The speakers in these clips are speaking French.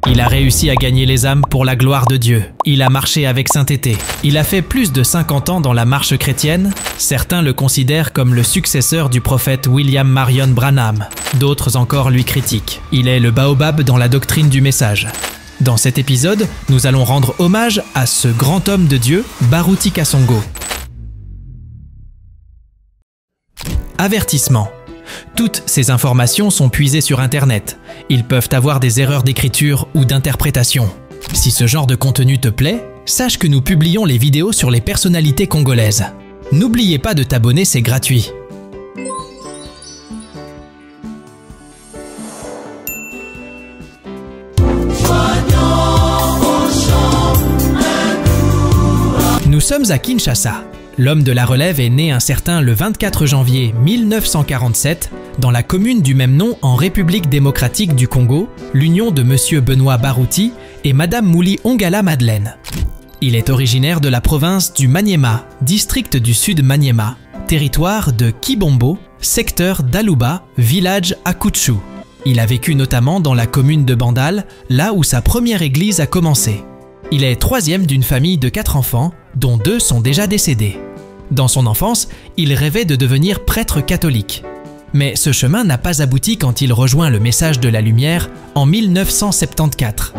Il a réussi à gagner les âmes pour la gloire de Dieu. Il a marché avec sainteté. Il a fait plus de 50 ans dans la marche chrétienne. Certains le considèrent comme le successeur du prophète William Marion Branham. D'autres encore lui critiquent. Il est le baobab dans la doctrine du message. Dans cet épisode, nous allons rendre hommage à ce grand homme de Dieu, Baruti Kasongo. Avertissement. Toutes ces informations sont puisées sur Internet. Ils peuvent avoir des erreurs d'écriture ou d'interprétation. Si ce genre de contenu te plaît, sache que nous publions les vidéos sur les personnalités congolaises. N'oubliez pas de t'abonner, c'est gratuit. Nous sommes à Kinshasa. L'homme de la relève est né un certain le 24 janvier 1947 dans la commune du même nom en République démocratique du Congo, l'union de M. Benoît Baruti et Mme Mouli Ongala Madeleine. Il est originaire de la province du Maniema, district du Sud Maniema, territoire de Kibombo, secteur d'Aluba, village à Kouchou. Il a vécu notamment dans la commune de Bandal, là où sa première église a commencé. Il est troisième d'une famille de 4 enfants, dont 2 sont déjà décédés. Dans son enfance, il rêvait de devenir prêtre catholique. Mais ce chemin n'a pas abouti quand il rejoint le message de la lumière en 1974.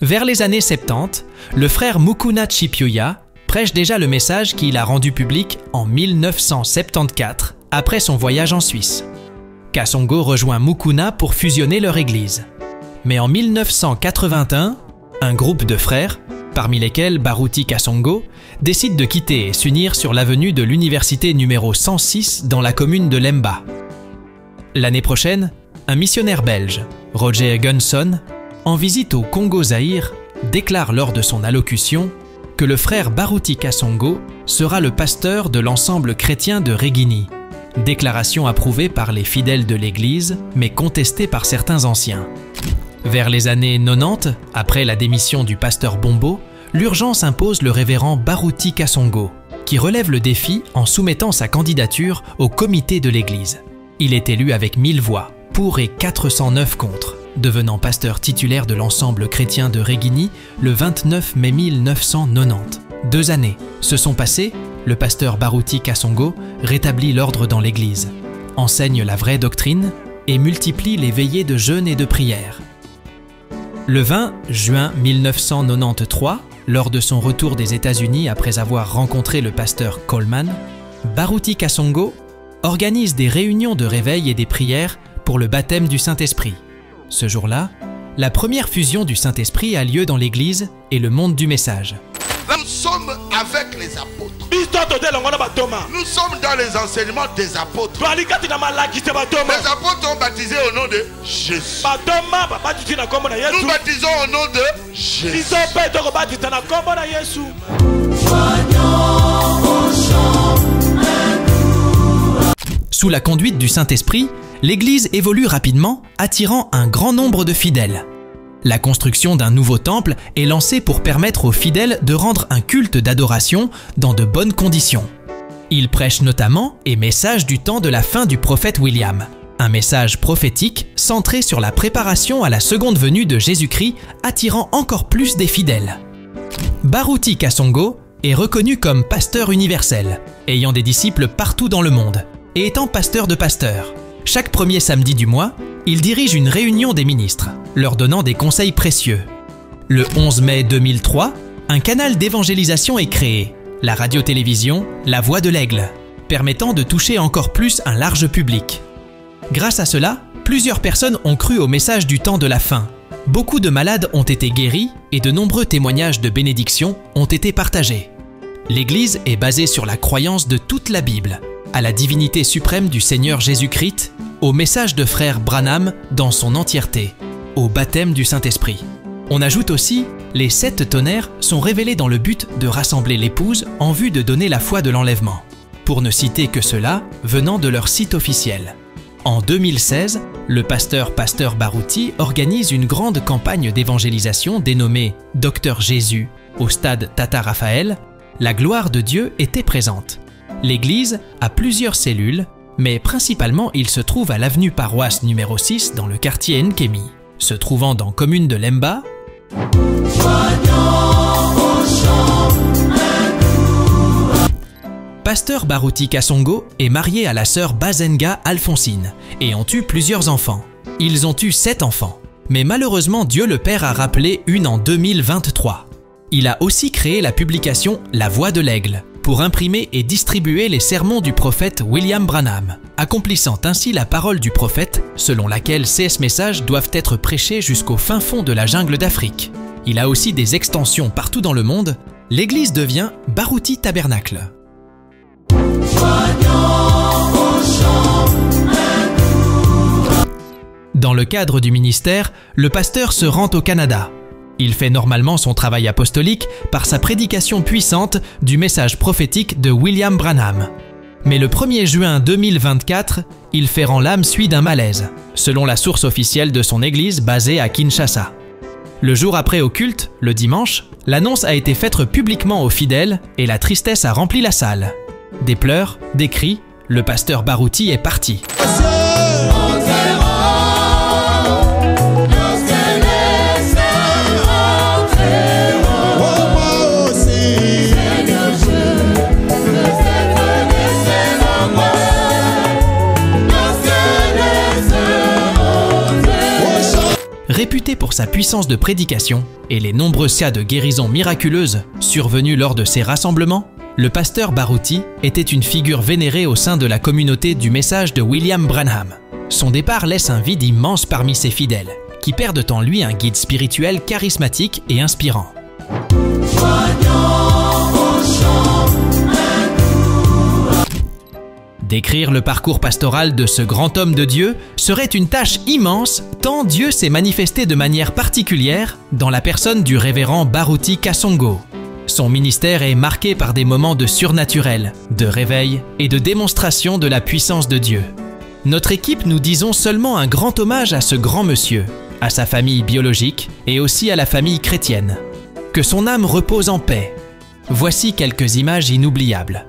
Vers les années 70, le frère Mukuna Chipioya prêche déjà le message qu'il a rendu public en 1974, après son voyage en Suisse. Kasongo rejoint Mukuna pour fusionner leur église. Mais en 1981, un groupe de frères, parmi lesquels Baruti Kasongo, décide de quitter et s'unir sur l'avenue de l'université numéro 106 dans la commune de Lemba. L'année prochaine, un missionnaire belge, Roger Gunson, en visite au Congo-Zaïre, déclare lors de son allocution que le frère Baruti Kasongo sera le pasteur de l'ensemble chrétien de Regini. Déclaration approuvée par les fidèles de l'Église, mais contestée par certains anciens. Vers les années 90, après la démission du pasteur Bombo, l'urgence impose le révérend Baruti Kasongo, qui relève le défi en soumettant sa candidature au comité de l'Église. Il est élu avec 1000 voix, pour et 409 contre, devenant pasteur titulaire de l'ensemble chrétien de Regini le 29 mai 1990. 2 années se sont passées. Le pasteur Baruti Kasongo rétablit l'ordre dans l'Église, enseigne la vraie doctrine et multiplie les veillées de jeûne et de prière. Le 20 juin 1993, lors de son retour des États-Unis après avoir rencontré le pasteur Coleman, Baruti Kasongo organise des réunions de réveil et des prières pour le baptême du Saint-Esprit. Ce jour-là, la première fusion du Saint-Esprit a lieu dans l'Église et le monde du message. Nous sommes avec les apôtres. Nous sommes dans les enseignements des apôtres. Les apôtres ont baptisé au nom de Jésus. Nous baptisons au nom de Jésus. Sous la conduite du Saint-Esprit, l'Église évolue rapidement, attirant un grand nombre de fidèles. La construction d'un nouveau temple est lancée pour permettre aux fidèles de rendre un culte d'adoration dans de bonnes conditions. Il prêche notamment et message du temps de la fin du prophète William, un message prophétique centré sur la préparation à la seconde venue de Jésus-Christ, attirant encore plus des fidèles. Baruti Kasongo est reconnu comme pasteur universel, ayant des disciples partout dans le monde, et étant pasteur de pasteurs. Chaque premier samedi du mois, il dirige une réunion des ministres, leur donnant des conseils précieux. Le 11 mai 2003, un canal d'évangélisation est créé, la radio-télévision La Voix de l'Aigle, permettant de toucher encore plus un large public. Grâce à cela, plusieurs personnes ont cru au message du temps de la fin. Beaucoup de malades ont été guéris et de nombreux témoignages de bénédiction ont été partagés. L'Église est basée sur la croyance de toute la Bible, à la divinité suprême du Seigneur Jésus-Christ, au message de frère Branham dans son entièreté, au baptême du Saint-Esprit. On ajoute aussi, les 7 tonnerres sont révélés dans le but de rassembler l'épouse en vue de donner la foi de l'enlèvement, pour ne citer que cela venant de leur site officiel. En 2016, le pasteur Baruti organise une grande campagne d'évangélisation dénommée « Docteur Jésus » au stade Tata Raphaël. La gloire de Dieu était présente. L'Église a plusieurs cellules Mais principalement, il se trouve à l'avenue Paroisse numéro 6 dans le quartier Nkemi, se trouvant dans commune de Lemba. Pasteur Baruti Kasongo est marié à la sœur Bazenga Alphonsine et ont eu plusieurs enfants. Ils ont eu 7 enfants. Mais malheureusement, Dieu le Père a rappelé une en 2023. Il a aussi créé la publication La Voix de l'Aigle pour imprimer et distribuer les sermons du prophète William Branham, accomplissant ainsi la parole du prophète selon laquelle ces messages doivent être prêchés jusqu'au fin fond de la jungle d'Afrique. Il a aussi des extensions partout dans le monde. L'église devient Baruti Tabernacle. Dans le cadre du ministère, le pasteur se rend au Canada. Il fait normalement son travail apostolique par sa prédication puissante du message prophétique de William Branham. Mais le 1er juin 2024, il fait rang l'âme suite d'un malaise, selon la source officielle de son église basée à Kinshasa. Le jour après au culte, le dimanche, l'annonce a été faite publiquement aux fidèles et la tristesse a rempli la salle. Des pleurs, des cris, le pasteur Baruti est parti. Réputé pour sa puissance de prédication et les nombreux cas de guérison miraculeuse survenus lors de ses rassemblements, le pasteur Baruti était une figure vénérée au sein de la communauté du message de William Branham. Son départ laisse un vide immense parmi ses fidèles, qui perdent en lui un guide spirituel charismatique et inspirant. Décrire le parcours pastoral de ce grand homme de Dieu serait une tâche immense tant Dieu s'est manifesté de manière particulière dans la personne du révérend Baruti Kasongo. Son ministère est marqué par des moments de surnaturel, de réveil et de démonstration de la puissance de Dieu. Notre équipe nous disons seulement un grand hommage à ce grand monsieur, à sa famille biologique et aussi à la famille chrétienne. Que son âme repose en paix. Voici quelques images inoubliables.